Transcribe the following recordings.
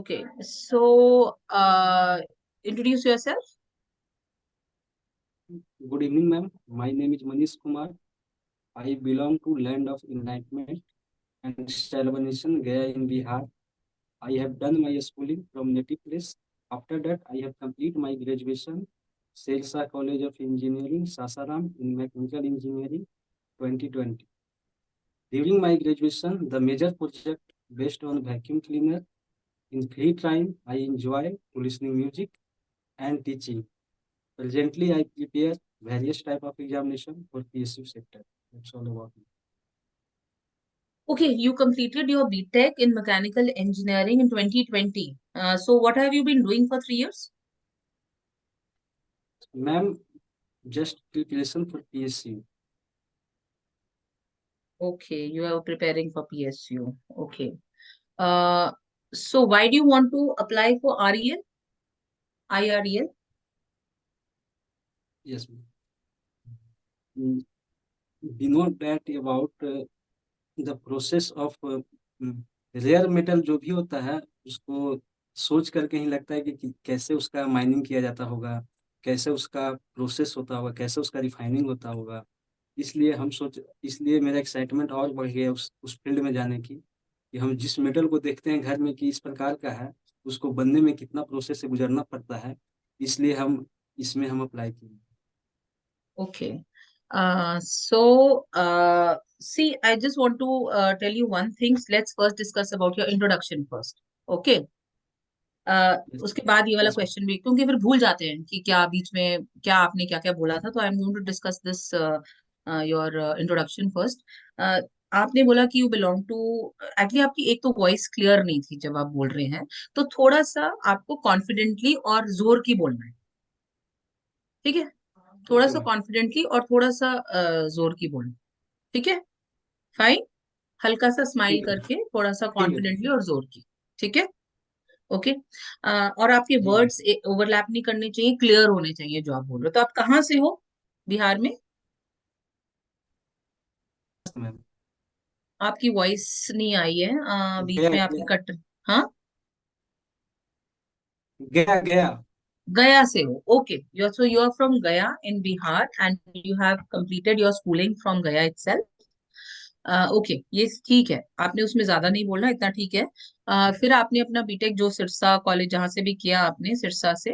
Okay, so introduce yourself. Good evening, ma'am. My name is Manish Kumar. I belong to land of enlightenment and celebration Gaya in Bihar. I have done my schooling from native place. After that, I have completed my graduation, Selsa College of Engineering, Sasaram in Mechanical Engineering 2020. During my graduation, the major project based on vacuum cleaner. In free time, I enjoy listening music and teaching. Presently, I prepare various type of examination for PSU sector. That's all about me. Okay, you completed your BTech in mechanical engineering in 2020. So what have you been doing for 3 years? Ma'am, just preparation for PSU. Okay, you are preparing for PSU. Okay. Uh, so why do you want to apply for REL, IREL? Yes, ma'am. We know that about the process of rare metal जो भी होता है उसको सोच करके ही लगता है कि कैसे उसका माइनिंग किया जाता होगा, कैसे उसका प्रोसेस होता होगा, कैसे उसका रिफाइनिंग होता होगा। इसलिए मेरा एक्साइटमेंट और बढ़ गया उस फील्ड में जाने की कि हम जिस मेटल को देखते हैं घर में कि इस प्रकार का है, उसको बनने में कितना प्रोसेस से गुजरना पड़ता है, इसलिए हम अप्लाई किए। Okay. So see, I just want to tell you one thing. Let's first discuss about your introduction first. Okay. Yes उसके बाद ये वाला यस क्वेश्चन भी, क्योंकि फिर भूल जाते हैं कि क्या बीच में क्या आपने क्या क्या बोला था। तो I am going to discuss this your introduction first. आपने बोला कि यू बिलोंग टू, एक्चुअली आपकी एक तो वॉइस क्लियर नहीं थी जब आप बोल रहे हैं, तो थोड़ा सा आपको कॉन्फिडेंटली और जोर की बोलना है। ठीक है, थोड़ा ओके सा मैम। कॉन्फिडेंटली और थोड़ा सा जोर की बोलना। ठीक है, फाइन। हल्का सा स्माइल ठीक है करके थोड़ा सा ठीक है कॉन्फिडेंटली और जोर की। ठीक है, ओके। और आपके जी मैम। वर्ड्स ओवरलैप नहीं करने चाहिए, क्लियर होने चाहिए जो आप बोल रहे हो। तो आप कहाँ से हो बिहार में? मैम आपकी वॉइस नहीं आई है, बीच गया में आपकी गया कट। हाँ, गया गया। गया से हो। Okay, you are from Gaya in Bihar and you have completed your schooling from Gaya itself. Okay, ये ठीक है, आपने उसमें ज्यादा नहीं बोलना, इतना ठीक है। फिर आपने अपना बीटेक जो सिरसा कॉलेज जहां से भी किया आपने, सिरसा से,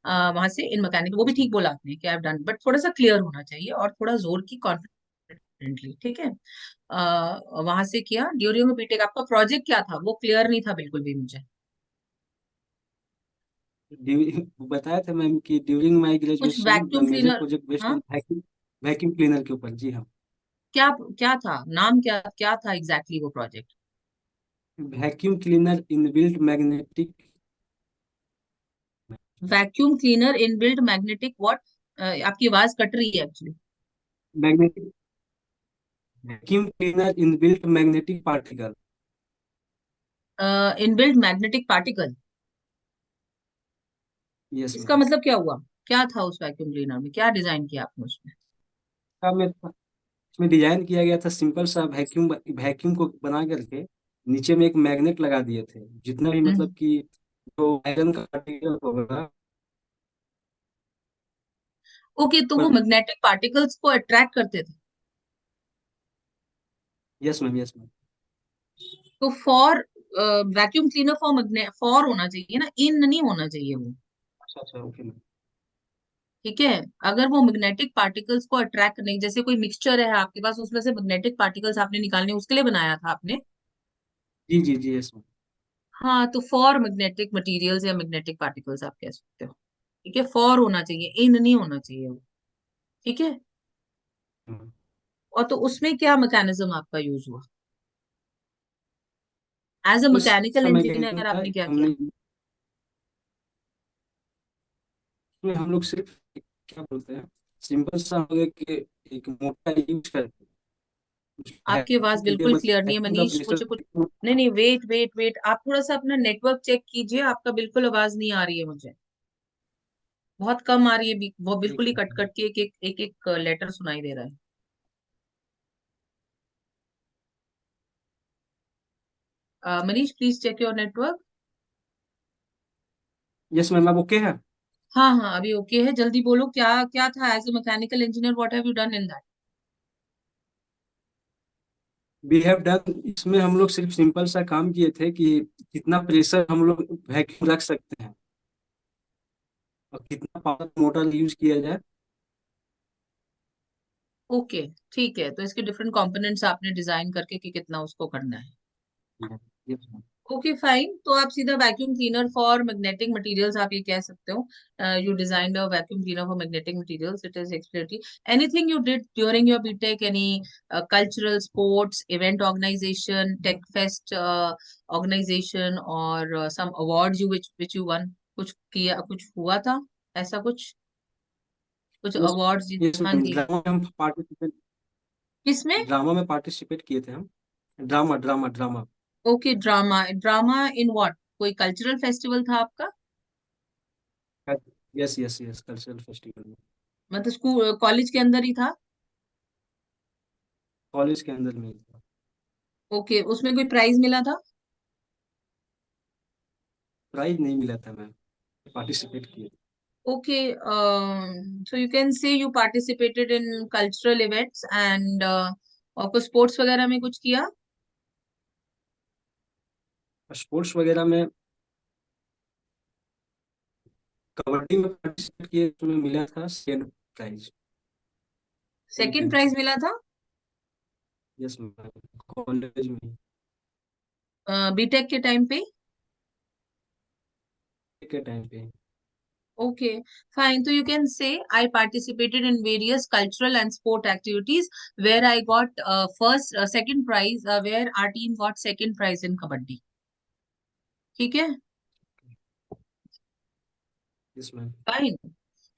वहां से इन मैकेनिकल, वो भी ठीक बोला आपने कि आई हैव डन, बट थोड़ा सा क्लियर होना चाहिए और थोड़ा जोर की कॉन्फिडेंटली। ठीक है, वहां से किया ड्यूरिंग बीटेक। आपका प्रोजेक्ट क्या था वो क्लियर नहीं था बिल्कुल भी मुझे। बताया था मैम कि ड्यूरिंग माय कुछ graduation the vacuum major cleaner. Project based हाँ, ऑन वैक्यूम वैक्यूम क्लीनर के ऊपर। जी हाँ, क्या क्या था नाम, क्या क्या था एग्जैक्टली वो project? Vacuum cleaner inbuilt magnetic vacuum cleaner inbuilt magnetic what? आपकी आवाज कट रही है actually. Magnetic vacuum cleaner inbuilt magnetic particle. Inbuilt magnetic particle, yes इसका मैम। मतलब क्या हुआ? क्या था उस वैक्यूम क्लीनर में, क्या डिजाइन किया आपने उसमें? का में इसमें डिजाइन किया गया था सिंपल सा वैक्यूम वैक्यूम को बना करके नीचे में एक मैग्नेट लगा दिए थे, जितना भी मतलब हम्म। कि जो आयरन का पार्टिकल होगा। ओके, तो वो मैग्नेटिक पार्टिकल्स को अट्रैक्ट करते थे। Yes ma'am yes ma'am. तो for vacuum cleaner for magnet for होना चाहिए ना, इन नहीं होना चाहिए वो। अच्छा अच्छा ओके मैम। ठीक है, अगर वो मैग्नेटिक पार्टिकल्स को अट्रैक्ट करने, जैसे कोई मिक्सचर है आपके पास, उसमें से मैग्नेटिक पार्टिकल्स आपने निकालने, उसके लिए बनाया था आपने। जी जी जी यस मैम। हाँ, तो फॉर मैग्नेटिक मटेरियल्स या मैग्नेटिक पार्टिकल्स आप कह सकते हो। ठीक है, फॉर होना चाहिए, इन नहीं होना चाहिए वो। ठीक है, और तो उसमें क्या मैकेनिज्म आपका यूज हुआ? एज अ मैकेनिकल समय इंजीनियर था आपने क्या किया? हमने इसमें हम लोग सिर्फ क्या बोलते हैं, सिंपल सा हो गया कि एक मोटा यूज करके आपकी आवाज बिल्कुल क्लियर नहीं है वैक्यूम का मनीष, प्रेशर। मुझे कुछ। नहीं नहीं, वेट वेट वेट, आप थोड़ा सा अपना नेटवर्क चेक कीजिए, आपका बिल्कुल आवाज नहीं आ रही है मुझे, बहुत कम आ रही है, वो बिल्कुल ही कट कट के एक एक लेटर सुनाई दे रहा है। Manish, please check your network. Yes ma'am, आप ओके है? हाँ हाँ, अभी ओके है, जल्दी बोलो क्या क्या था as a mechanical engineer, what have you done in that? We have done, इसमें हम लोग सिर्फ सिंपल सा काम किए थे कि कितना प्रेशर हम लोग वैक्यूम रख सकते हैं और कितना पावर मोटर यूज किया जाए। ओके, ठीक है, तो इसके डिफरेंट कंपोनेंट्स आपने डिजाइन करके कि कितना उसको करना है। Yes ma'am. ओके फाइन, तो आप सीधा vacuum cleaner for magnetic materials आप ये कह सकते हो। You designed a vacuum cleaner for magnetic materials, it is explanatory. Anything you did during your BTech, any cultural, sports, event organisation, tech fest organisation, और some awards you which you won? कुछ किया, कुछ हुआ था ऐसा कुछ, कुछ yes awards? Yes हाँ मैम, जी। किसमें? ड्रामा में पार्टिसिपेट किए थे हम। Drama drama drama. Okay, drama, drama in what? कोई कल्चरल फेस्टिवल था आपका? Yes yes yes, cultural festival में। मतलब स्कूल कॉलेज के अंदर ही था? कॉलेज के अंदर में ही था। ओके, उसमें कोई प्राइज मिला था? प्राइज नहीं मिला था मैम, पार्टिसिपेट किए थे। ओके, सो यू कैन से you participated in cultural events and और कुछ स्पोर्ट्स वगैरह में कुछ किया? स्पोर्ट्स वगैरह में कबड्डी में पार्टिसिपेट किए, उसमें मिला था सेकंड प्राइज। सेकंड प्राइज मिला था? यस मैम, कॉलेज में बीटेक के टाइम पे? के टाइम पे। ओके फाइन, तो you can say I participated in various cultural and sport activities where I got first second prize, where our team got second prize in kabaddi. ठीक है, yes ma'am. Fine.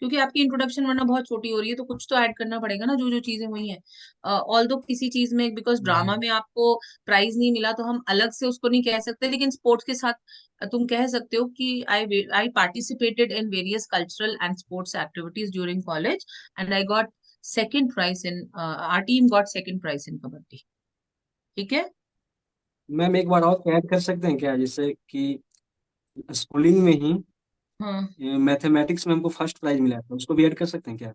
क्योंकि आपकी introduction वरना बहुत छोटी हो रही है, तो कुछ तो ऐड करना पड़ेगा ना, जो जो चीजें हुई हैं। ऑल दो किसी चीज में, बिकॉज ड्रामा में आपको प्राइज नहीं मिला तो हम अलग से उसको नहीं कह सकते, लेकिन स्पोर्ट्स के साथ तुम कह सकते हो कि I participated in various cultural and sports activities during college and I got second prize in, our team got second prize in kabaddi. ठीक है। मैम एक बार और ऐड कर सकते हैं क्या, जैसे कि स्कूलिंग में ही हाँ मैथमेटिक्स में हमको फर्स्ट प्राइज मिला था, उसको भी ऐड कर सकते हैं क्या?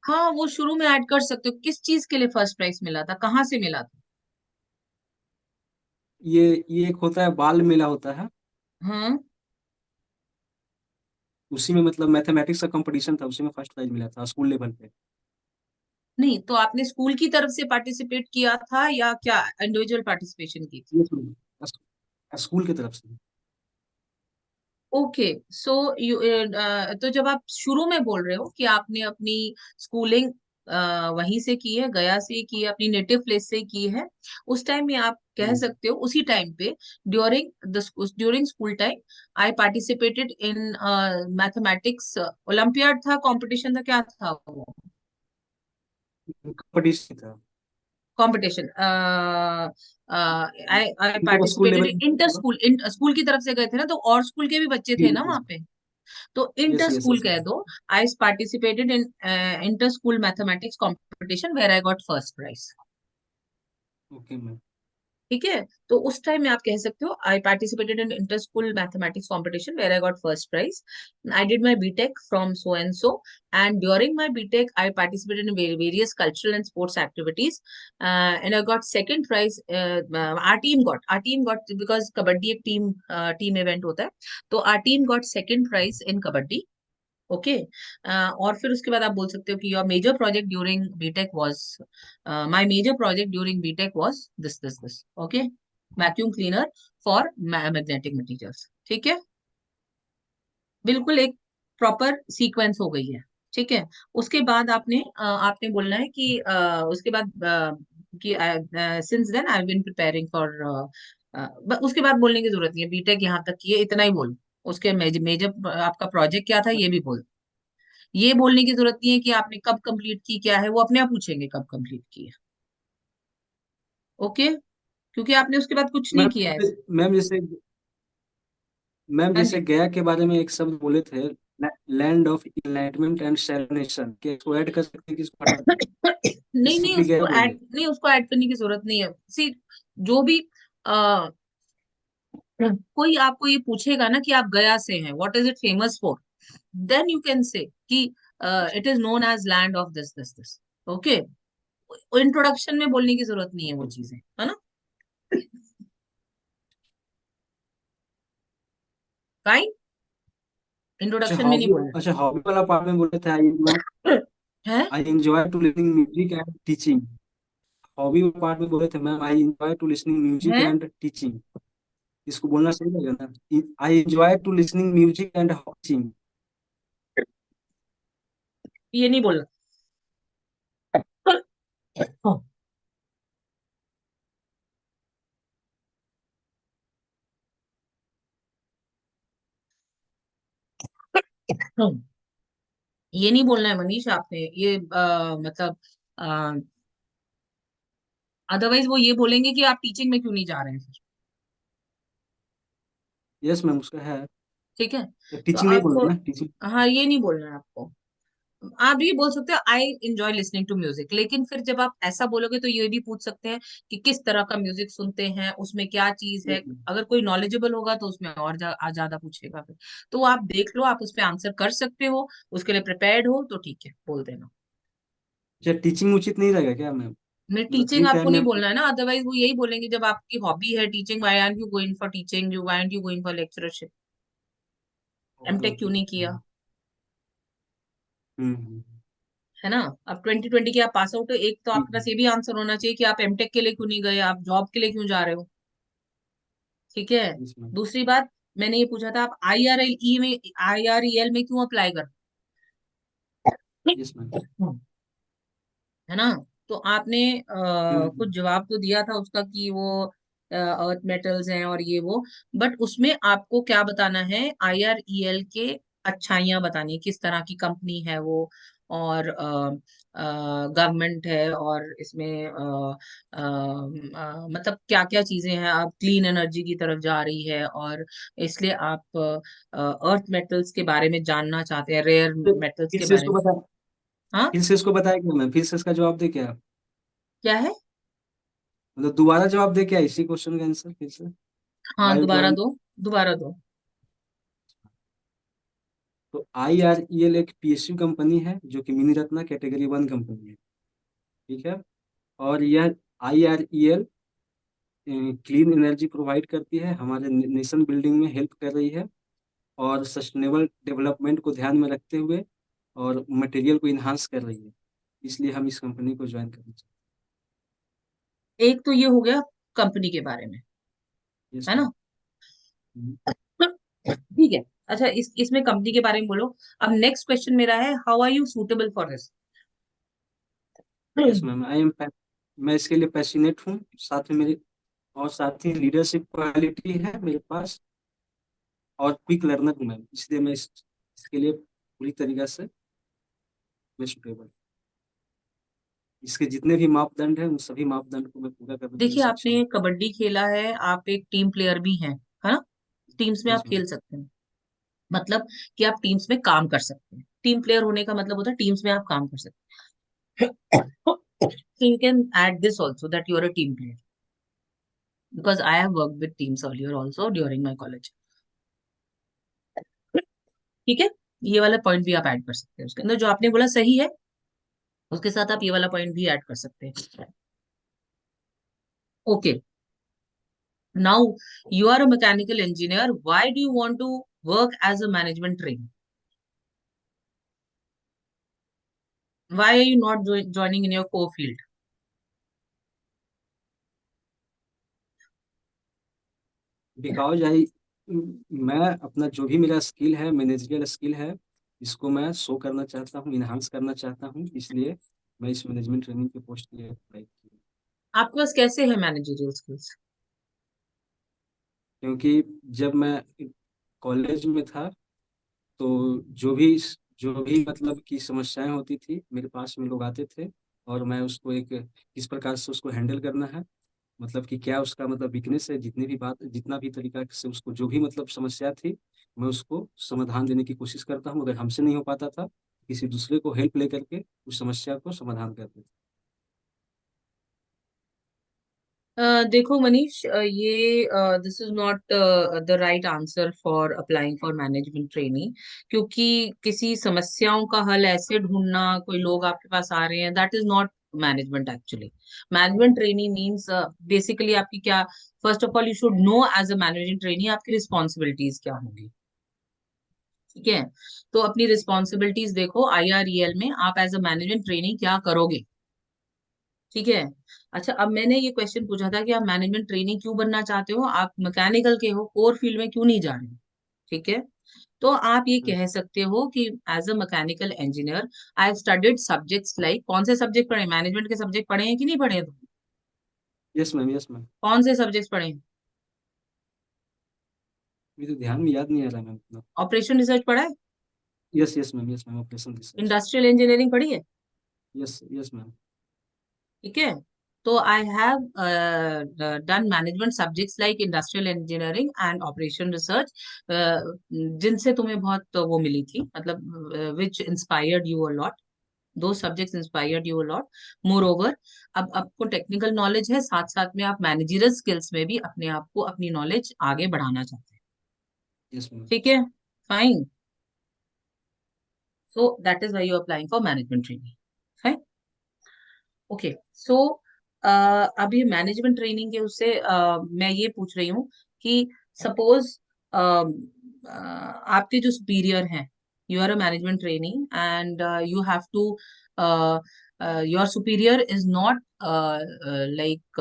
हाँ, वो शुरू में ऐड कर सकते हो। किस चीज के लिए फर्स्ट प्राइज मिला था, कहाँ से मिला था? ये एक होता है बाल मेला होता है, हाँ, उसी में मतलब मैथमेटिक्स का कंपटीशन था, उसी में फर्स्ट प्राइज मिला था स्कूल लेवल पे। नहीं तो आपने स्कूल की तरफ से पार्टिसिपेट किया था या क्या इंडिविजुअल पार्टिसिपेशन की थी? ये स्कूल की तरफ से। ओके, सो यू, तो जब आप शुरू में बोल रहे हो कि आपने अपनी स्कूलिंग वहीं से की है, गया से की है, अपनी नेटिव प्लेस से की है, उस टाइम में आप कह जी। सकते हो उसी टाइम पे, during during school time I participated in mathematics olympiad था, कंपटीशन था, क्या था वो? कंपटीशन था। कंपटीशन, आई आई मतलब स्कूल पार्टिसिपेटेड लेवल इन पे इंटर होगा। स्कूल, स्कूल की तरफ से गए थे ना, तो और स्कूल के भी बच्चे थे ना वहां पे, तो yes inter yes school yes कह यस। दो। I participated in inter school mathematics competition where I got first prize. Okay ma'am. ठीक है, तो उस टाइम में आप कह सकते हो I participated in inter school mathematics competition where I got first prize, I did my BTech from so and during my BTech I participated in various cultural and sports activities and I got second prize. Our team got because kabaddi एक team event होता है, तो our team got second prize in kabaddi. Okay, और फिर उसके बाद आप बोल सकते हो कि your major project during BTech was, my major project during BTech was this. Okay, vacuum cleaner for magnetic materials. ठीक है, बिल्कुल एक प्रॉपर सीक्वेंस हो गई है। ठीक है, उसके बाद आपने बोलना है कि उसके बाद कि since then I have been preparing for, उसके बाद बोलने की जरूरत नहीं है, बीटेक यहाँ तक किए इतना ही बोलो। उसके मेजर आपका प्रोजेक्ट क्या था ये भी बोल। ये बोलने की जरूरत नहीं है कि आपने कब कंप्लीट की, क्या है वो अपने आप पूछेंगे कब कंप्लीट की है। ओके, क्योंकि आपने उसके बाद कुछ नहीं मैम किया है ऐसे। मैम जैसे मैम हाँ जैसे जी। गया के बारे में एक शब्द बोले थे, land of enlightenment and celebration, के इसको ऐड कर सकते हैं कि इसको हटा दें? नहीं नहीं, सिंपली गया बोलिए। उसको ऐड करने की जरूरत नहीं है। सी, जो भी कोई आपको ये पूछेगा ना कि आप गया से हैं, what is it famous for, then you can say कि अच्छा it is known as land of this this this. Okay, introduction में बोलने की जरूरत नहीं है वो चीजें, है ना। राइट, अच्छा इंट्रोडक्शन में नहीं हॉबी, बोलना अच्छा हॉबी वाला पार्ट में बोले थे है। I enjoy to listening music and teaching. Hobby वाला पार्ट में बोले थे ma'am I enjoy to listening music है, एंड टीचिंग। इसको बोलना सही लगेगा ना, I enjoy to listening music and teaching. ये नहीं बोलना। ये नहीं बोलना है मनीष आपने, ये मतलब अदरवाइज वो ये बोलेंगे कि आप टीचिंग में क्यों नहीं जा रहे हैं फिर। यस मैम उसका है। ठीक है, तो टीचिंग नहीं आपको, बोलना ना, टीचिंग। हाँ ये नहीं बोलना है आपको। आप ये बोल सकते हो I enjoy listening to music, लेकिन फिर जब आप ऐसा बोलोगे तो ये भी पूछ सकते हैं कि किस तरह का म्यूजिक सुनते हैं, उसमें क्या चीज है। Yes ma'am. अगर कोई नॉलेजेबल होगा तो उसमें और ज्यादा पूछेगा फिर। तो आप देख लो, आप उस पर आंसर कर सकते हो, उसके लिए प्रिपेयर्ड हो तो ठीक है, बोल देना। अच्छा टीचिंग उचित नहीं रहेगा क्या मैम? नहीं, मतलब टीचिंग फ्री आपको टाइम नहीं में। बोलना है ना, अदरवाइज वो यही बोलेंगे जब आपकी हॉबी है teaching, why are you going for teaching, you why are you going for lectureship, okay MTech okay. क्यों नहीं किया, हम्म। है ना। अब 2020 के आप पास आउट हो, एक तो ठीक आपके है। पास ये भी आंसर होना चाहिए कि आप एमटेक के लिए क्यों नहीं गए, आप जॉब के लिए क्यों जा रहे हो। ठीक है। Yes ma'am. दूसरी बात, मैंने ये पूछा था आप आईआरएल में, आईआरईएल में क्यों अप्लाई कर, यस मैम। है ना। तो आपने कुछ हम्म। जवाब तो दिया था उसका कि वो अर्थ मेटल्स हैं और ये वो, बट उसमें आपको क्या बताना है, आईआरईएल के अच्छाइयाँ बतानी है, किस तरह की कंपनी है वो, और गवर्नमेंट है, और इसमें मतलब क्या क्या चीजें हैं, आप क्लीन एनर्जी की तरफ जा रही है, और इसलिए आप अर्थ मेटल्स के बारे में जानना चाहते हैं, रेयर मेटल्स फिर के से बारे इसको में। बता, हाँ, फिर से इसको बताया क्या मैम? फिर से इसका जवाब दे क्या? क्या है। मतलब दोबारा जवाब दे क्या इसी क्वेश्चन का आंसर फिर से? हाँ, वाई दोबारा प्लान। दो, दोबारा दो। तो IREL एक PSU कंपनी है जो कि मिनी रत्ना कैटेगरी 1 कंपनी है। ठीक है। और यह IREL क्लीन एनर्जी प्रोवाइड करती है, हमारे नेशन बिल्डिंग में हेल्प कर रही है, और सस्टेनेबल डेवलपमेंट को ध्यान में रखते हुए और मटेरियल को इन्हांस कर रही है। इसलिए हम इस कंपनी को ज्वाइन करना चाहते एक तो ये हो गया कंपनी के बारे में, हैं। यस है मैम। ना। ठीक है। अच्छा, इसमें कंपनी के बारे में बोलो। अब नेक्स्ट क्वेश्चन मेरा है, how are you suitable for this. Yes ma'am I am, मैं इसके लिए पैशनेट हूँ, साथ में मेरे, और साथ ही लीडरशिप क्वालिटी है मेरे पास, और क्विक लर्नर हूँ मैम, इसलिए मैं इसके लिए पूरी तरीके से मैं सुटेबल। इसके जितने भी मापदंड हैं उन सभी मापदंड को मैं पूरा करने के लिए देखिए, सक्षम हूँ। आपने कबड्डी खेला है, आप एक टीम प्लेयर भी हैं, है ना। टीम्स में आप यस मैम। खेल सकते हैं, मतलब कि आप टीम्स में काम कर सकते हैं। टीम प्लेयर होने का मतलब होता है टीम्स में आप काम कर सकते हैं। So you can add this also that you are a team player, because I have worked with teams earlier also during my college. ठीक है, ये वाला पॉइंट भी आप ऐड कर सकते हैं उसके अंदर, जो आपने बोला सही है, उसके साथ आप ये वाला पॉइंट भी ऐड कर सकते हैं। Okay, now you are a mechanical engineer, why do you want to work as a management trainee, why are you not joining in your core field। Because I, मैं अपना जो भी मेरा स्किल है, मैनेजरियल स्किल है, इसको मैं show करना चाहता हूँ, इन्हांस करना चाहता हूँ, इसलिए मैं इस मैनेजमेंट ट्रेनिंग के पोस्ट के लिए अप्लाई किया। आपके पास कैसे है मैनेजरियल स्किल्स। क्योंकि जब मैं कॉलेज में था, तो जो भी जो भी मतलब की समस्याएं होती थी मेरे पास में लोग आते थे, और मैं उसको एक किस प्रकार से उसको हैंडल करना है, मतलब कि क्या उसका मतलब वीकनेस है, जितनी भी बात, जितना भी तरीका से उसको जो भी मतलब समस्या थी, मैं उसको समाधान देने की कोशिश करता हूँ। अगर हमसे नहीं हो पाता था, किसी दूसरे को हेल्प लेकर के उस समस्या को समाधान करते थे। देखो मनीष, ये this is not the right answer for applying for management trainee, क्योंकि किसी समस्याओं का हल ऐसे ढूंढना, कोई लोग आपके पास आ रहे हैं, that is not management actually. Management trainee means basically आपकी क्या, first of all you should know as a management trainee आपकी रिस्पॉन्सिबिलिटीज क्या होंगी। ठीक है, तो अपनी रिस्पॉन्सिबिलिटीज देखो, IREL में आप एज अ मैनेजमेंट ट्रेनी क्या करोगे। ठीक है। अच्छा, अब मैंने ये क्वेश्चन पूछा था कि आप मैनेजमेंट ट्रेनी क्यों बनना चाहते हो, आप मैकेनिकल के हो, कोर फील्ड में क्यों नहीं जा रहे हो। ठीक है, तो आप ये कह सकते हो कि as a mechanical engineer I studied subjects like, कौन से सब्जेक्ट पढ़े, मैनेजमेंट के सब्जेक्ट पढ़े हैं कि नहीं पढ़े हैं तुम? Yes ma'am, yes ma'am. कौन से सब्जेक्ट्स पढ़े हैं? मुझे तो ध्यान में याद नहीं आ रहा मैम इतना। ऑपरेशन रिसर्च पढ़ा है? Yes yes ma'am, yes ma'am, operation research. Industrial engineering पढ़ी है? Yes yes ma'am. ठीक है, तो I have done management subjects like industrial engineering and operation research, जिनसे तुम्हें बहुत वो मिली थी, मतलब विच इंस्पायर्ड यू अ लॉट, दो subjects inspired you a lot. More over, अब आपको टेक्निकल नॉलेज है, साथ साथ में आप मैनेजरल स्किल्स में भी अपने आप को, अपनी नॉलेज आगे बढ़ाना चाहते हैं। Yes ma'am. ठीक है, fine, so that is why you applying for management training. Okay, so अब ये मैनेजमेंट ट्रेनिंग के उससे मैं ये पूछ रही हूँ कि सपोज आपके जो सुपीरियर हैं, you are a management trainee and you have to, your superior is not like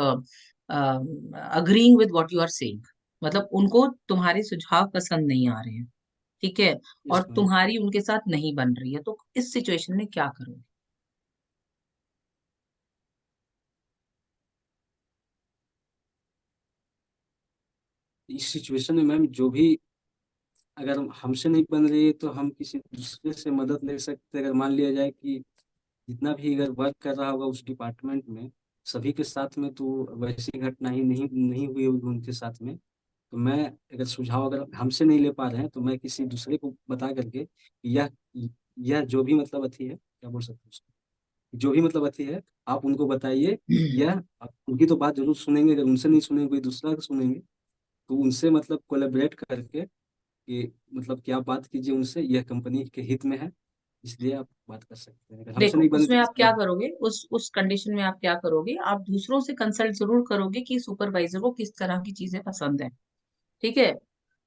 agreeing with what you are saying, मतलब उनको तुम्हारे सुझाव पसंद नहीं आ रहे हैं। ठीक है, यस और मैम। तुम्हारी उनके साथ नहीं बन रही है, तो इस सिचुएशन में क्या करोगे? इस सिचुएशन में मैम, जो भी अगर हमसे नहीं बन रही है तो हम किसी दूसरे से मदद ले सकते हैं। अगर मान लिया जाए कि जितना भी अगर वर्क कर रहा होगा उस डिपार्टमेंट में, सभी के साथ में तो वैसी घटना ही नहीं नहीं हुई होगी उनके साथ में, तो मैं अगर सुझाव अगर हमसे नहीं ले पा रहे हैं तो मैं किसी दूसरे को बता करके, यह यह जो भी मतलब अथी है, क्या बोल सकते हैं उसको, जो भी मतलब अथी है, आप उनको बताइए। यह आप उनकी तो बात जरूर सुनेंगे, अगर उनसे नहीं सुनेंगे कोई दूसरा को सुनेंगे, तो उनसे मतलब कोलेबरेट करके कि मतलब कि आप बात कीजिए उनसे, यह कंपनी के हित में है, इसलिए आप बात कर सकते हैं। अगर हमसे देखो, नहीं बने तो उसमें आप किसी क्या और। करोगे, उस कंडीशन में आप क्या करोगे, आप दूसरों से कंसल्ट जरूर करोगे कि सुपरवाइजर को किस तरह की चीजें पसंद है। ठीक है,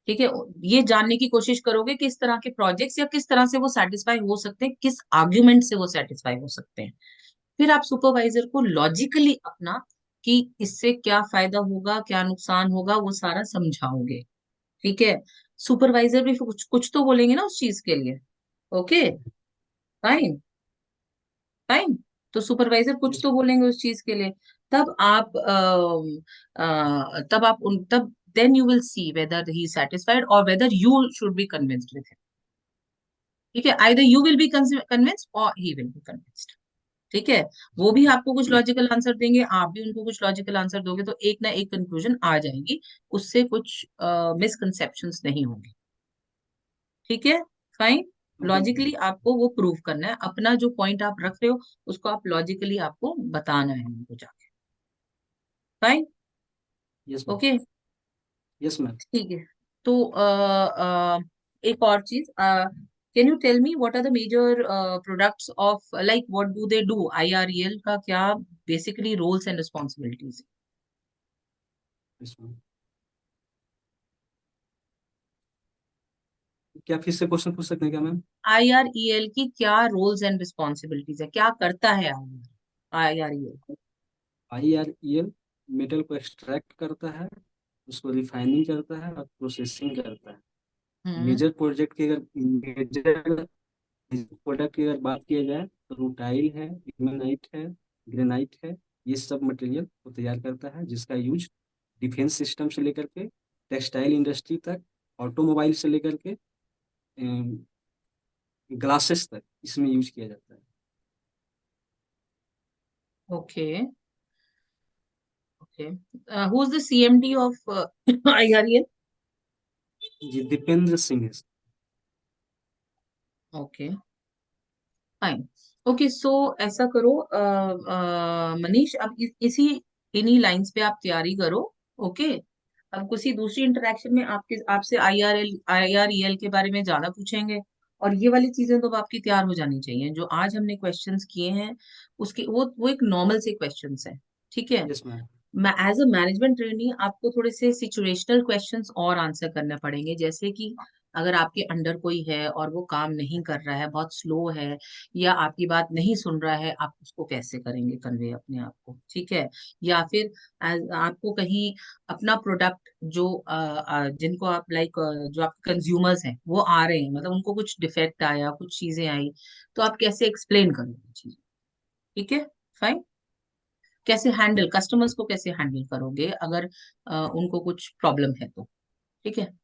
ठीक है, ये जानने की कोशिश करोगे कि किस तरह के प्रोजेक्ट्स या किस तरह से वो सेटिस्फाई हो सकते हैं, किस आर्ग्यूमेंट से वो सेटिस्फाई हो सकते हैं। फिर आप सुपरवाइजर को लॉजिकली अपना, कि इससे क्या फायदा होगा, क्या नुकसान होगा, वो सारा समझाओगे। ठीक है, सुपरवाइजर भी कुछ कुछ तो बोलेंगे ना उस चीज के लिए। ओके, फाइन, फाइन, तो सुपरवाइजर कुछ यस तो बोलेंगे उस चीज के लिए। तब आप तब आप उन तब then you will see whether he satisfied और whether you should be convinced with him. ठीक है, either you will be convinced और ही विल बी कन्विंस्ड। ठीक है, वो भी आपको कुछ लॉजिकल आंसर देंगे, आप भी उनको कुछ लॉजिकल आंसर दोगे, तो एक ना एक कंक्लूजन आ जाएगी, उससे कुछ मिसकंसेप्शंस नहीं होंगे। ठीक है, फाइन, ओके मैम। लॉजिकली आपको वो प्रूव करना है, अपना जो पॉइंट आप रख रहे हो उसको आप लॉजिकली आपको बताना है उनको जाके। Fine, yes ma'am. Okay, yes ma'am. ठीक है, तो एक और चीज, can you tell me what are the major products of, like what do they do, IREL का क्या basically roles and responsibilities? Yes ma'am. क्या फिर से क्वेश्चन पूछ सकते हैं क्या मैम? IREL की क्या रोल्स एंड रिस्पॉन्सिबिलिटीज है, क्या करता है IREL? IREL मेटल को एक्सट्रैक्ट करता है, उसको रिफाइनिंग करता है और प्रोसेसिंग करता है। हम्म, मेजर प्रोजेक्ट की अगर मेजर प्रोडक्ट की अगर बात किया जाए तो रूटाइल है, इल्मेनाइट है, ग्रेनाइट है, ये सब मटेरियल को तैयार करता है, जिसका यूज डिफेंस सिस्टम से लेकर के टेक्सटाइल इंडस्ट्री तक, ऑटोमोबाइल से लेकर के ग्लासेस तक इसमें यूज किया जाता है। Okay, okay, who is the CMD of IREL? जी, दीपेंद्र सिंह है। ओके, फाइन, ओके, सो ऐसा करो मनीष, अब इसी इन्हीं लाइंस पे आप तैयारी करो। ओके। अब किसी दूसरी इंटरेक्शन में आपसे IREL के बारे में ज्यादा पूछेंगे, और ये वाली चीजें तो अब आपकी तैयार हो जानी चाहिए। जो आज हमने क्वेश्चंस किए हैं उसके वो एक नॉर्मल से क्वेश्चंस हैं, ठीक है। Yes ma'am. As a management trainee आपको थोड़े से सिचुएशनल क्वेश्चंस और आंसर करने पड़ेंगे, जैसे कि अगर आपके अंडर कोई है और वो काम नहीं कर रहा है, बहुत स्लो है, या आपकी बात नहीं सुन रहा है, आप उसको कैसे करेंगे कन्वे अपने आप को, ठीक है। या फिर आपको कहीं अपना प्रोडक्ट जो जिनको आप लाइक जो आपके कंज्यूमर्स हैं वो आ रहे हैं, मतलब उनको कुछ डिफेक्ट आया, कुछ चीजें आई, तो आप कैसे एक्सप्लेन करोगे चीजें, ठीक है। फाइन। कैसे हैंडल कस्टमर्स को कैसे हैंडल करोगे अगर उनको कुछ प्रॉब्लम है तो, ठीक है।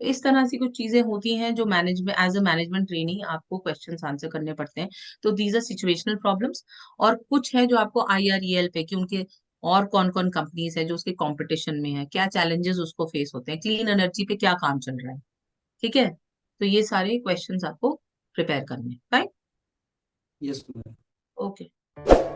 इस तरह से कुछ चीजें होती हैं जो management as a management trainee आपको क्वेश्चंस आंसर करने पड़ते हैं। तो दीज आर सिचुएशनल प्रॉब्लम्स। और कुछ है जो आपको IREL पे कि उनके और कौन कौन कंपनीज है जो उसके कंपटीशन में है, क्या चैलेंजेस उसको फेस होते हैं, क्लीन एनर्जी पे क्या काम चल रहा है, ठीक है। तो ये सारे क्वेश्चंस आपको प्रिपेयर करने हैं, राइट। Yes ma'am. ओके।